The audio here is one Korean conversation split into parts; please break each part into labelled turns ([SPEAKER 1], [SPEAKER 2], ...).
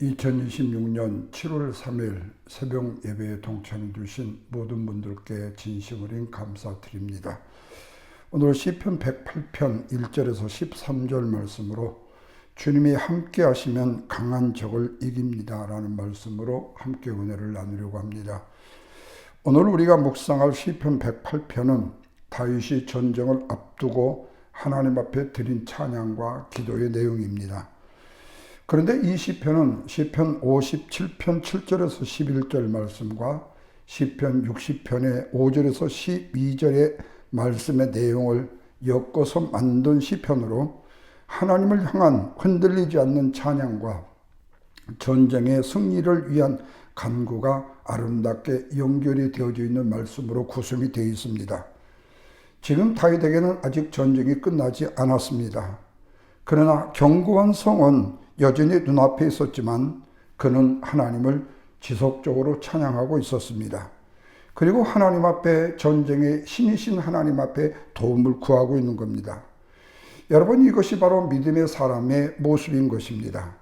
[SPEAKER 1] 2026년 7월 3일 새벽 예배에 동참해 주신 모든 분들께 진심 어린 감사드립니다. 오늘 시편 108편 1절에서 13절 말씀으로 주님이 함께 하시면 강한 적을 이깁니다 라는 말씀으로 함께 은혜를 나누려고 합니다. 오늘 우리가 묵상할 시편 108편은 다윗이 전쟁을 앞두고 하나님 앞에 드린 찬양과 기도의 내용입니다. 그런데 이 시편은 시편 57편 7절에서 11절 말씀과 시편 60편의 5절에서 12절의 말씀의 내용을 엮어서 만든 시편으로 하나님을 향한 흔들리지 않는 찬양과 전쟁의 승리를 위한 간구가 아름답게 연결이 되어져 있는 말씀으로 구성이 되어 있습니다. 지금 다윗에게는 아직 전쟁이 끝나지 않았습니다. 그러나 견고한 성은 여전히 눈앞에 있었지만 그는 하나님을 지속적으로 찬양하고 있었습니다. 그리고 하나님 앞에 전쟁의 신이신 하나님 앞에 도움을 구하고 있는 겁니다. 여러분, 이것이 바로 믿음의 사람의 모습인 것입니다.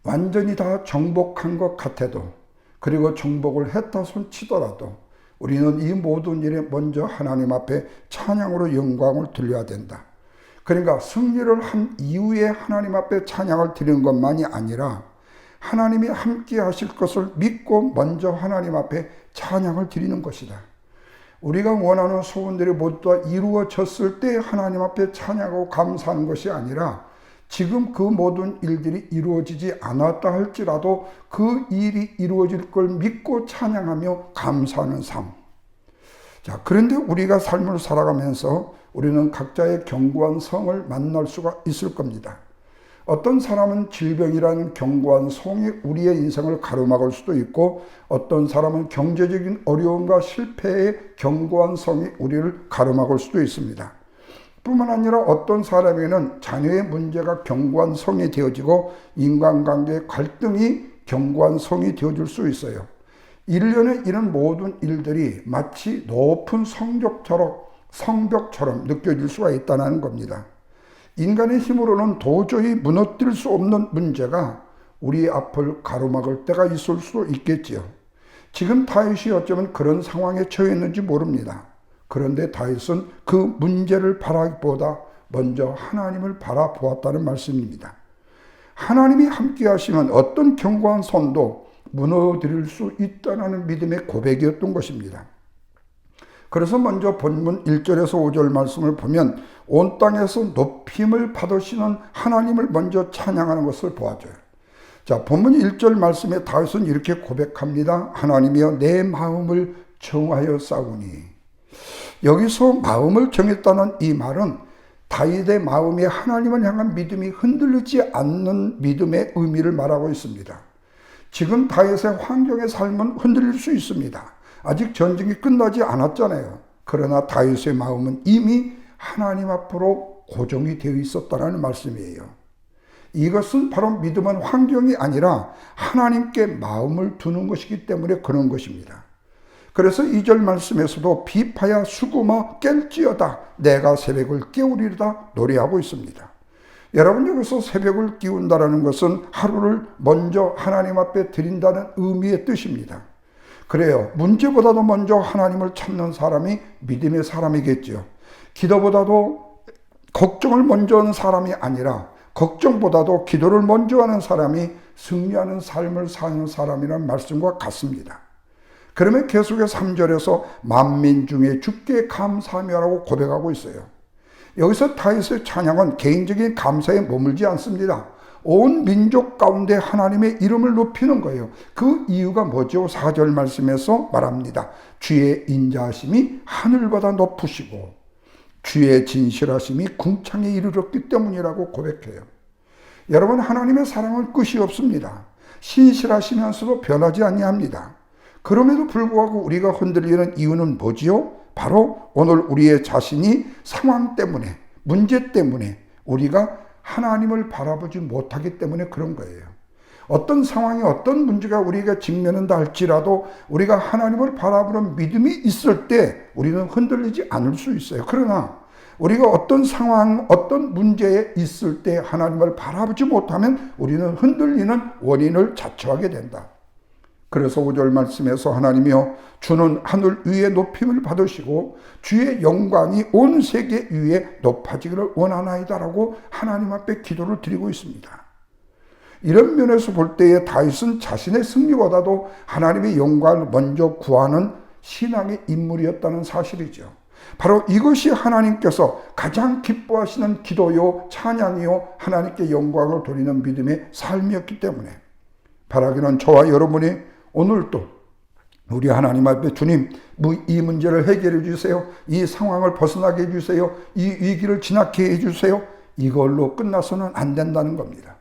[SPEAKER 1] 완전히 다 정복한 것 같아도, 그리고 정복을 했다 손 치더라도 우리는 이 모든 일에 먼저 하나님 앞에 찬양으로 영광을 돌려야 된다. 그러니까 승리를 한 이후에 하나님 앞에 찬양을 드리는 것만이 아니라 하나님이 함께 하실 것을 믿고 먼저 하나님 앞에 찬양을 드리는 것이다. 우리가 원하는 소원들이 모두 다 이루어졌을 때 하나님 앞에 찬양하고 감사하는 것이 아니라 지금 그 모든 일들이 이루어지지 않았다 할지라도 그 일이 이루어질 걸 믿고 찬양하며 감사하는 삶. 자, 그런데 우리가 삶을 살아가면서 우리는 각자의 견고한 성을 만날 수가 있을 겁니다. 어떤 사람은 질병이라는 견고한 성이 우리의 인생을 가로막을 수도 있고, 어떤 사람은 경제적인 어려움과 실패의 견고한 성이 우리를 가로막을 수도 있습니다. 뿐만 아니라 어떤 사람에게는 자녀의 문제가 견고한 성이 되어지고 인간관계의 갈등이 견고한 성이 되어질 수 있어요. 일련의 이런 모든 일들이 마치 높은 성벽처럼 느껴질 수가 있다는 겁니다. 인간의 힘으로는 도저히 무너뜨릴 수 없는 문제가 우리 앞을 가로막을 때가 있을 수도 있겠지요. 지금 다윗이 어쩌면 그런 상황에 처했는지 모릅니다. 그런데 다윗은 그 문제를 바라기보다 먼저 하나님을 바라보았다는 말씀입니다. 하나님이 함께 하시면 어떤 견고한 손도 무너뜨릴 수 있다는 믿음의 고백이었던 것입니다. 그래서 먼저 본문 1절에서 5절 말씀을 보면 온 땅에서 높임을 받으시는 하나님을 먼저 찬양하는 것을 보아줘요. 자, 본문 1절 말씀에 다윗은 이렇게 고백합니다. 하나님이여 내 마음을 정하여 싸우니. 여기서 마음을 정했다는 이 말은 다윗의 마음이 하나님을 향한 믿음이 흔들리지 않는 믿음의 의미를 말하고 있습니다. 지금 다윗의 환경의 삶은 흔들릴 수 있습니다. 아직 전쟁이 끝나지 않았잖아요. 그러나 다윗의 마음은 이미 하나님 앞으로 고정이 되어 있었다는 말씀이에요. 이것은 바로 믿음은 환경이 아니라 하나님께 마음을 두는 것이기 때문에 그런 것입니다. 그래서 2절 말씀에서도 비파야 수구마 깰지어다 내가 새벽을 깨우리로다 노래하고 있습니다. 여러분, 여기서 새벽을 깨운다는 것은 하루를 먼저 하나님 앞에 드린다는 의미의 뜻입니다. 그래요. 문제보다도 먼저 하나님을 찾는 사람이 믿음의 사람이겠죠. 기도보다도 걱정을 먼저 하는 사람이 아니라 걱정보다도 기도를 먼저 하는 사람이 승리하는 삶을 사는 사람이라는 말씀과 같습니다. 그러면 계속해서 3절에서 만민 중에 주께 감사하며라고 고백하고 있어요. 여기서 다윗의 찬양은 개인적인 감사에 머물지 않습니다. 온 민족 가운데 하나님의 이름을 높이는 거예요. 그 이유가 뭐죠? 4절 말씀에서 말합니다. 주의 인자하심이 하늘보다 높으시고 주의 진실하심이 궁창에 이르렀기 때문이라고 고백해요. 여러분, 하나님의 사랑은 끝이 없습니다. 신실하시면서도 변하지 아니합니다. 그럼에도 불구하고 우리가 흔들리는 이유는 뭐지요? 바로 오늘 우리의 자신이 상황 때문에, 문제 때문에 우리가 하나님을 바라보지 못하기 때문에 그런 거예요. 어떤 상황이, 어떤 문제가 우리가 직면한다 할지라도 우리가 하나님을 바라보는 믿음이 있을 때 우리는 흔들리지 않을 수 있어요. 그러나 우리가 어떤 상황, 어떤 문제에 있을 때 하나님을 바라보지 못하면 우리는 흔들리는 원인을 자초하게 된다. 그래서 5절 말씀에서 하나님이여 주는 하늘 위에 높임을 받으시고 주의 영광이 온 세계 위에 높아지기를 원하나이다라고 하나님 앞에 기도를 드리고 있습니다. 이런 면에서 볼 때에 다윗은 자신의 승리보다도 하나님의 영광을 먼저 구하는 신앙의 인물이었다는 사실이죠. 바로 이것이 하나님께서 가장 기뻐하시는 기도요, 찬양이요, 하나님께 영광을 돌리는 믿음의 삶이었기 때문에 바라기는 저와 여러분이 오늘도 우리 하나님 앞에 주님, 이 문제를 해결해 주세요. 이 상황을 벗어나게 해 주세요. 이 위기를 지나게 해 주세요. 이걸로 끝나서는 안 된다는 겁니다.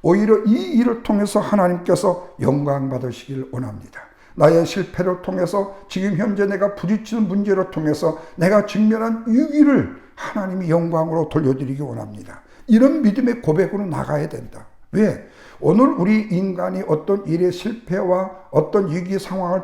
[SPEAKER 1] 오히려 이 일을 통해서 하나님께서 영광 받으시길 원합니다. 나의 실패를 통해서 지금 현재 내가 부딪히는 문제를 통해서 내가 직면한 위기를 하나님이 영광으로 돌려드리기 원합니다. 이런 믿음의 고백으로 나가야 된다. 왜? 오늘 우리 인간이 어떤 일의 실패와 어떤 위기 상황을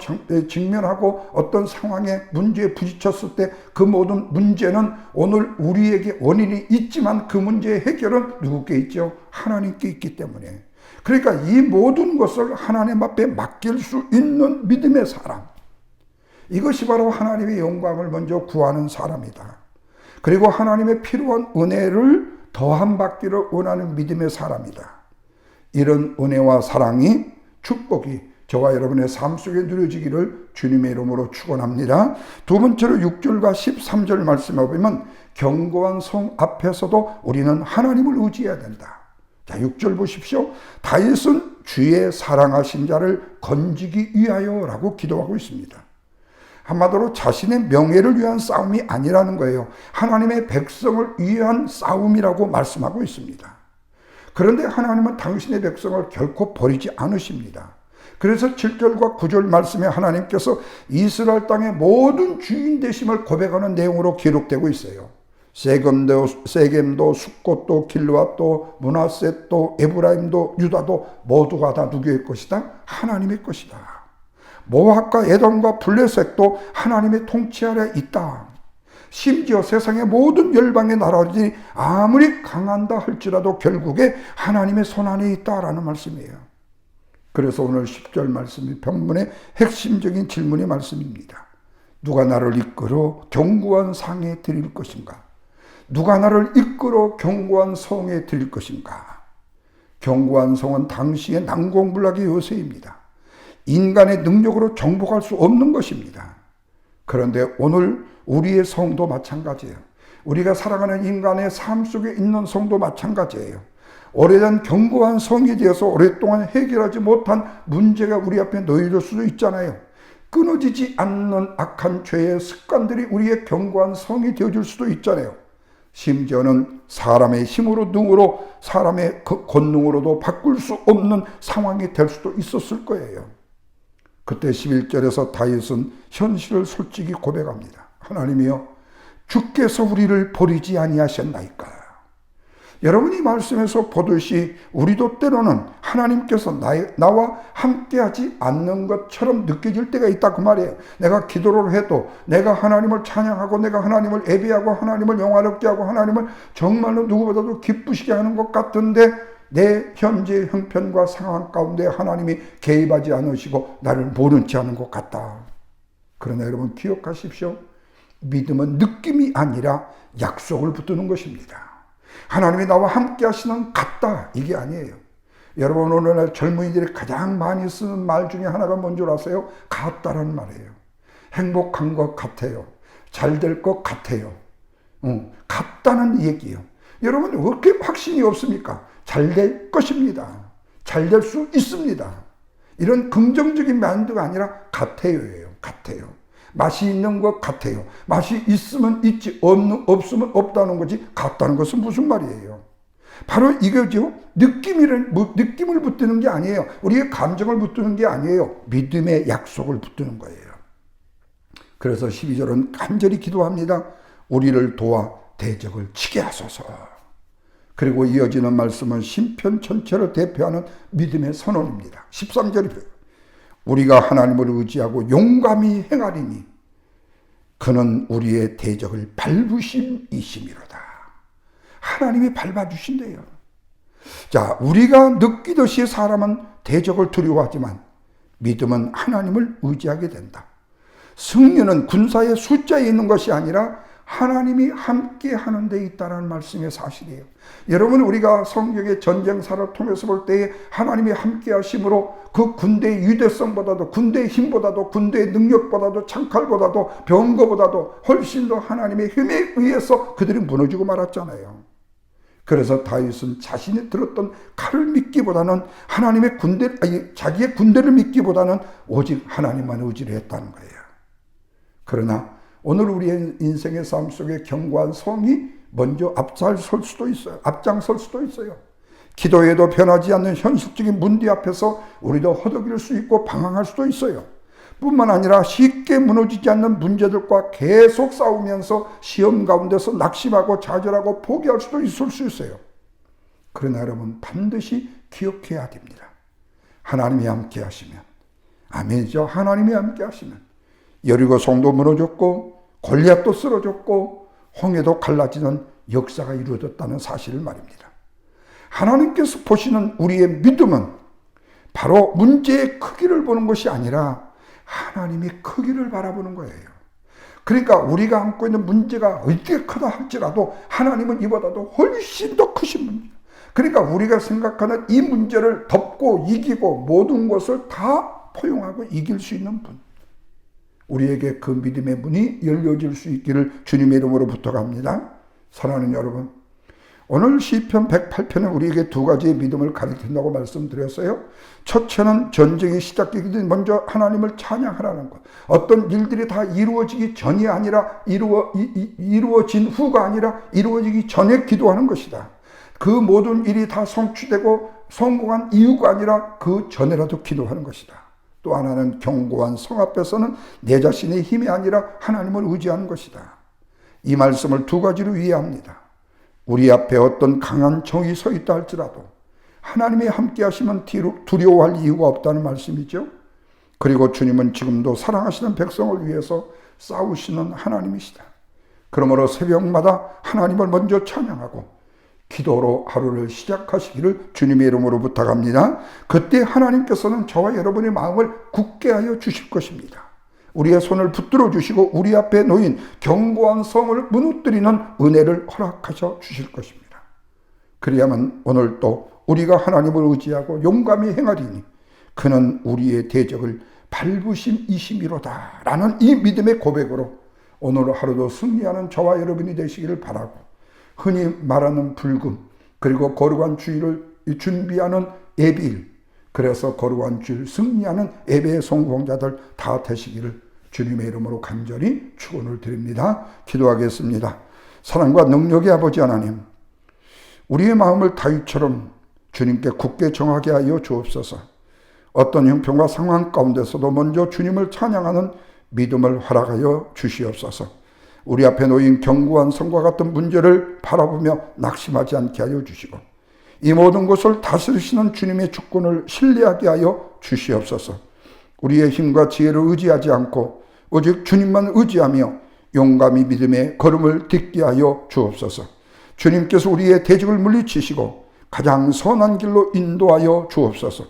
[SPEAKER 1] 직면하고 어떤 상황에 문제에 부딪혔을 때 그 모든 문제는 오늘 우리에게 원인이 있지만 그 문제의 해결은 누구께 있죠? 하나님께 있기 때문에. 그러니까 이 모든 것을 하나님 앞에 맡길 수 있는 믿음의 사람. 이것이 바로 하나님의 영광을 먼저 구하는 사람이다. 그리고 하나님의 필요한 은혜를 더한 받기를 원하는 믿음의 사람이다. 이런 은혜와 사랑이, 축복이 저와 여러분의 삶 속에 누려지기를 주님의 이름으로 축원합니다. 두 번째로 6절과 13절 말씀에 보면 견고한 성 앞에서도 우리는 하나님을 의지해야 된다. 자, 6절 보십시오. 다윗은 주의 사랑하신 자를 건지기 위하여 라고 기도하고 있습니다. 한마디로 자신의 명예를 위한 싸움이 아니라는 거예요. 하나님의 백성을 위한 싸움이라고 말씀하고 있습니다. 그런데 하나님은 당신의 백성을 결코 버리지 않으십니다. 그래서 7절과 9절 말씀에 하나님께서 이스라엘 땅의 모든 주인 되심을 고백하는 내용으로 기록되고 있어요. 세겜도 숫곳도 길르앗도 므낫셋도 에브라임도 유다도 모두가 다 누구의 것이다? 하나님의 것이다. 모압과 에돔과 블레셋도 하나님의 통치 아래 있다. 심지어 세상의 모든 열방의 나라들이 아무리 강한다 할지라도 결국에 하나님의 손 안에 있다라는 말씀이에요. 그래서 오늘 10절 말씀이 본문의 핵심적인 질문의 말씀입니다. 누가 나를 이끌어 견고한 상에 드릴 것인가? 누가 나를 이끌어 견고한 성에 드릴 것인가? 견고한 성은 당시의 난공불락의 요새입니다. 인간의 능력으로 정복할 수 없는 것입니다. 그런데 오늘 우리의 성도 마찬가지예요. 우리가 살아가는 인간의 삶 속에 있는 성도 마찬가지예요. 오래된 견고한 성이 되어서 오랫동안 해결하지 못한 문제가 우리 앞에 놓여질 수도 있잖아요. 끊어지지 않는 악한 죄의 습관들이 우리의 견고한 성이 되어줄 수도 있잖아요. 심지어는 사람의 힘으로 능으로 사람의 권능으로도 바꿀 수 없는 상황이 될 수도 있었을 거예요. 그때 11절에서 다윗은 현실을 솔직히 고백합니다. 하나님이여 주께서 우리를 버리지 아니하셨나이까. 여러분이 말씀에서 보듯이 우리도 때로는 하나님께서 나와 함께하지 않는 것처럼 느껴질 때가 있다 그 말이에요. 내가 기도를 해도 내가 하나님을 찬양하고 내가 하나님을 예배하고 하나님을 영화롭게 하고 하나님을 정말로 누구보다도 기쁘시게 하는 것 같은데 내 현재 형편과 상황 가운데 하나님이 개입하지 않으시고 나를 모른 채 하는 것 같다. 그러나 여러분 기억하십시오. 믿음은 느낌이 아니라 약속을 붙드는 것입니다. 하나님이 나와 함께 하시는 같다 이게 아니에요. 여러분 오늘날 젊은이들이 가장 많이 쓰는 말 중에 하나가 뭔지 아세요? 같다라는 말이에요. 행복한 것 같아요. 잘 될 것 같아요. 같다는 얘기예요. 여러분 왜 이렇게 확신이 없습니까? 잘 될 것입니다. 잘 될 수 있습니다. 이런 긍정적인 마인드가 아니라 같아요예요. 같아요. 맛이 있는 것 같아요. 맛이 있으면 있지 없으면 없다는 거지 같다는 것은 무슨 말이에요? 바로 이거죠. 느낌을 붙드는 게 아니에요. 우리의 감정을 붙드는 게 아니에요. 믿음의 약속을 붙드는 거예요. 그래서 12절은 간절히 기도합니다. 우리를 도와 대적을 치게 하소서. 그리고 이어지는 말씀은 시편 전체를 대표하는 믿음의 선언입니다. 13절이 우리가 하나님을 의지하고 용감히 행하리니 그는 우리의 대적을 밟으심이시미로다. 하나님이 밟아주신대요. 자, 우리가 느끼듯이 사람은 대적을 두려워하지만 믿음은 하나님을 의지하게 된다. 승리는 군사의 숫자에 있는 것이 아니라 하나님이 함께 하는 데 있다는 말씀의 사실이에요. 여러분, 우리가 성경의 전쟁사를 통해서 볼 때에 하나님이 함께 하심으로 그 군대의 유대성보다도, 군대의 힘보다도, 군대의 능력보다도, 창칼보다도, 병거보다도 훨씬 더 하나님의 힘에 의해서 그들이 무너지고 말았잖아요. 그래서 다윗은 자신이 들었던 칼을 믿기보다는 하나님의 자기의 군대를 믿기보다는 오직 하나님만 의지를 했다는 거예요. 그러나 오늘 우리의 인생의 삶 속에 견고한 성이 먼저 앞장설 수도 있어요. 기도에도 변하지 않는 현실적인 문제 앞에서 우리도 허덕일 수 있고 방황할 수도 있어요. 뿐만 아니라 쉽게 무너지지 않는 문제들과 계속 싸우면서 시험 가운데서 낙심하고 좌절하고 포기할 수도 있을 수 있어요. 그러나 여러분, 반드시 기억해야 됩니다. 하나님이 함께 하시면, 아멘이죠. 하나님이 함께 하시면 여리고 성도 무너졌고 골리앗도 쓰러졌고 홍해도 갈라지는 역사가 이루어졌다는 사실을 말입니다. 하나님께서 보시는 우리의 믿음은 바로 문제의 크기를 보는 것이 아니라 하나님의 크기를 바라보는 거예요. 그러니까 우리가 안고 있는 문제가 어떻게 크다 할지라도 하나님은 이보다도 훨씬 더 크신 분이에요. 그러니까 우리가 생각하는 이 문제를 덮고 이기고 모든 것을 다 포용하고 이길 수 있는 분, 우리에게 그 믿음의 문이 열려질 수 있기를 주님의 이름으로 부탁합니다. 사랑하는 여러분, 오늘 시편 108편은 우리에게 두 가지의 믿음을 가르친다고 말씀드렸어요. 첫째는 전쟁이 시작되기 전에 먼저 하나님을 찬양하라는 것. 어떤 일들이 다 이루어지기 전이 아니라 이루어진 후가 아니라 이루어지기 전에 기도하는 것이다. 그 모든 일이 다 성취되고 성공한 이유가 아니라 그 전에라도 기도하는 것이다. 또 하나는 견고한 성 앞에서는 내 자신의 힘이 아니라 하나님을 의지하는 것이다. 이 말씀을 두 가지로 이해합니다. 우리 앞에 어떤 강한 적이 서 있다 할지라도 하나님이 함께 하시면 두려워할 이유가 없다는 말씀이죠. 그리고 주님은 지금도 사랑하시는 백성을 위해서 싸우시는 하나님이시다. 그러므로 새벽마다 하나님을 먼저 찬양하고 기도로 하루를 시작하시기를 주님의 이름으로 부탁합니다. 그때 하나님께서는 저와 여러분의 마음을 굳게 하여 주실 것입니다. 우리의 손을 붙들어 주시고 우리 앞에 놓인 견고한 성을 무너뜨리는 은혜를 허락하셔 주실 것입니다. 그래야만 오늘 또 우리가 하나님을 의지하고 용감히 행하리니 그는 우리의 대적을 밟으심이시미로다 라는 이 믿음의 고백으로 오늘 하루도 승리하는 저와 여러분이 되시기를 바라고, 흔히 말하는 불금, 그리고 거룩한 주일을 준비하는 예비일, 그래서 거룩한 주일 승리하는 예배의 성공자들 다 되시기를 주님의 이름으로 간절히 축원을 드립니다. 기도하겠습니다. 사랑과 능력의 아버지 하나님, 우리의 마음을 다윗처럼 주님께 굳게 정하게 하여 주옵소서. 어떤 형편과 상황 가운데서도 먼저 주님을 찬양하는 믿음을 허락하여 주시옵소서. 우리 앞에 놓인 견고한 성과 같은 문제를 바라보며 낙심하지 않게 하여 주시고 이 모든 것을 다스리시는 주님의 주권을 신뢰하게 하여 주시옵소서. 우리의 힘과 지혜를 의지하지 않고 오직 주님만 의지하며 용감히 믿음의 걸음을 딛게 하여 주옵소서. 주님께서 우리의 대적을 물리치시고 가장 선한 길로 인도하여 주옵소서.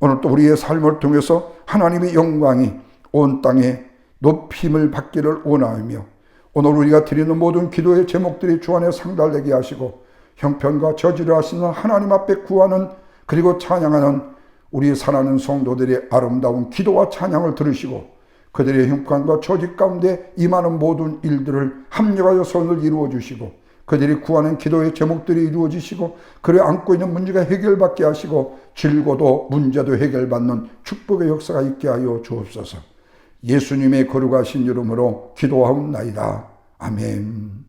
[SPEAKER 1] 오늘 또 우리의 삶을 통해서 하나님의 영광이 온 땅에 높임을 받기를 원하며 오늘 우리가 드리는 모든 기도의 제목들이 주 안에 상달되게 하시고 형편과 저지를 하시는 하나님 앞에 구하는 그리고 찬양하는 우리 사랑하는 성도들의 아름다운 기도와 찬양을 들으시고 그들의 형편과 저지 가운데 임하는 모든 일들을 합력하여 손을 이루어 주시고 그들이 구하는 기도의 제목들이 이루어지시고 그를 안고 있는 문제가 해결받게 하시고 질고도 문제도 해결받는 축복의 역사가 있게 하여 주옵소서. 예수님의 거룩하신 이름으로 기도하옵나이다. 아멘.